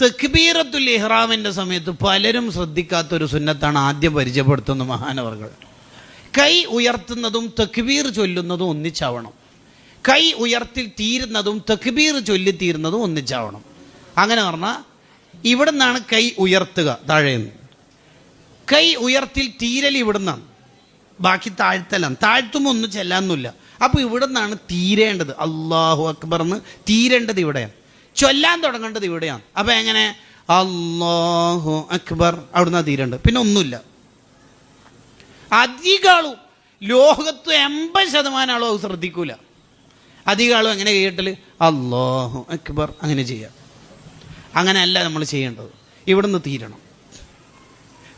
തക്ബീറത്തുൽ ഇഹ്റാമിൻ്റെ സമയത്ത് പലരും ശ്രദ്ധിക്കാത്തൊരു സുന്നത്താണ് ആദ്യം പരിചയപ്പെടുത്തുന്ന മഹാനവർകൾ. കൈ ഉയർത്തുന്നതും തക്ബീർ ചൊല്ലുന്നതും ഒന്നിച്ചാവണം. കൈ ഉയർത്തി തീരുന്നതും തക്ബീർ ചൊല്ലി തീരുന്നതും ഒന്നിച്ചാവണം. അങ്ങനെ പറഞ്ഞാൽ ഇവിടെ നിന്നാണ് കൈ ഉയർത്തുക, താഴേന്ന് കൈ ഉയർത്തിൽ തീരൽ ഇവിടെ നിന്നാണ്, ബാക്കി താഴ്ത്തലാണ്. താഴ്ത്തുമ്പോൾ ഒന്നും ചെല്ലാനൊന്നുമില്ല. അപ്പോൾ ഇവിടെ നിന്നാണ് തീരേണ്ടത്. അല്ലാഹു അക്ബർ എന്ന് തീരേണ്ടത് ഇവിടെയാണ്, ചൊല്ലാൻ തുടങ്ങേണ്ടത് ഇവിടെയാണ്. അപ്പം എങ്ങനെ? അല്ലാഹു അക്ബർ, അവിടുന്ന് തീരേണ്ടത്. പിന്നെ ഒന്നുമില്ല. അധികം ആളും ലോകത്ത് 80% ആളും അത് ശ്രദ്ധിക്കൂല. അധികം ആളും എങ്ങനെ ചെയ്യട്ടല്? അല്ലാഹു അക്ബർ അങ്ങനെ ചെയ്യാം. അങ്ങനെയല്ല നമ്മൾ ചെയ്യേണ്ടത്, ഇവിടുന്ന് തീരണം.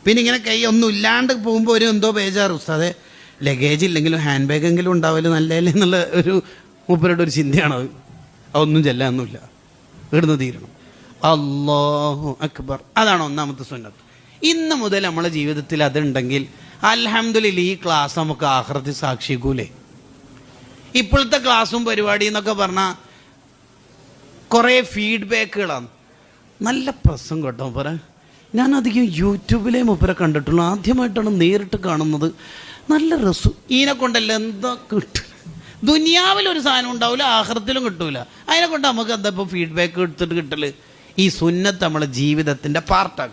പിന്നെ ഇങ്ങനെ കൈ ഒന്നും ഇല്ലാണ്ട് പോകുമ്പോൾ ഒരു എന്തോ ബേജാറ്, ഉസ്താദെ ലഗേജ് ഇല്ലെങ്കിലും ഹാൻഡ് ബാഗെങ്കിലും ഉണ്ടാവില്ല നല്ലതല്ലേ എന്നുള്ള ഒരു മൂപ്പരുടെ ഒരു ചിന്തയാണത്. അതൊന്നും ചെല്ലാനൊന്നുമില്ല, ഇവിടുന്ന് തീരണം. അല്ലാഹു അക്ബർ, അതാണ് ഒന്നാമത്തെ സുന്നത്ത്. ഇന്ന് മുതൽ നമ്മുടെ ജീവിതത്തിൽ അതുണ്ടെങ്കിൽ അൽഹംദുലില്ലാ ഈ ക്ലാസ് നമുക്ക് ആഖിറത്തിൽ സാക്ഷിക്കൂലേ. ഇപ്പോഴത്തെ ക്ലാസ്സും പരിപാടി എന്നൊക്കെ പറഞ്ഞാൽ കുറേ ഫീഡ്ബാക്കുകളാണ്. നല്ല പ്രസംഗം കേട്ടോ മൂപ്പരെ. ഞാനധികം യൂട്യൂബിലേ മൂപ്പരെ കണ്ടിട്ടുള്ളൂ, ആദ്യമായിട്ടാണ് നേരിട്ട് കാണുന്നത്. നല്ല രസം. ഇതിനെ കൊണ്ടല്ല എന്താ കിട്ടും? ദുനിയാവിലൊരു സാധനം ഉണ്ടാവില്ല, ആഖിറത്തിലും കിട്ടൂല. അതിനെ കൊണ്ട് നമുക്ക് എന്താ ഇപ്പോൾ ഫീഡ്ബാക്ക് എടുത്തിട്ട് കിട്ടല്? ഈ സുന്നത്ത് നമ്മളെ ജീവിതത്തിൻ്റെ പാർട്ടാണ്.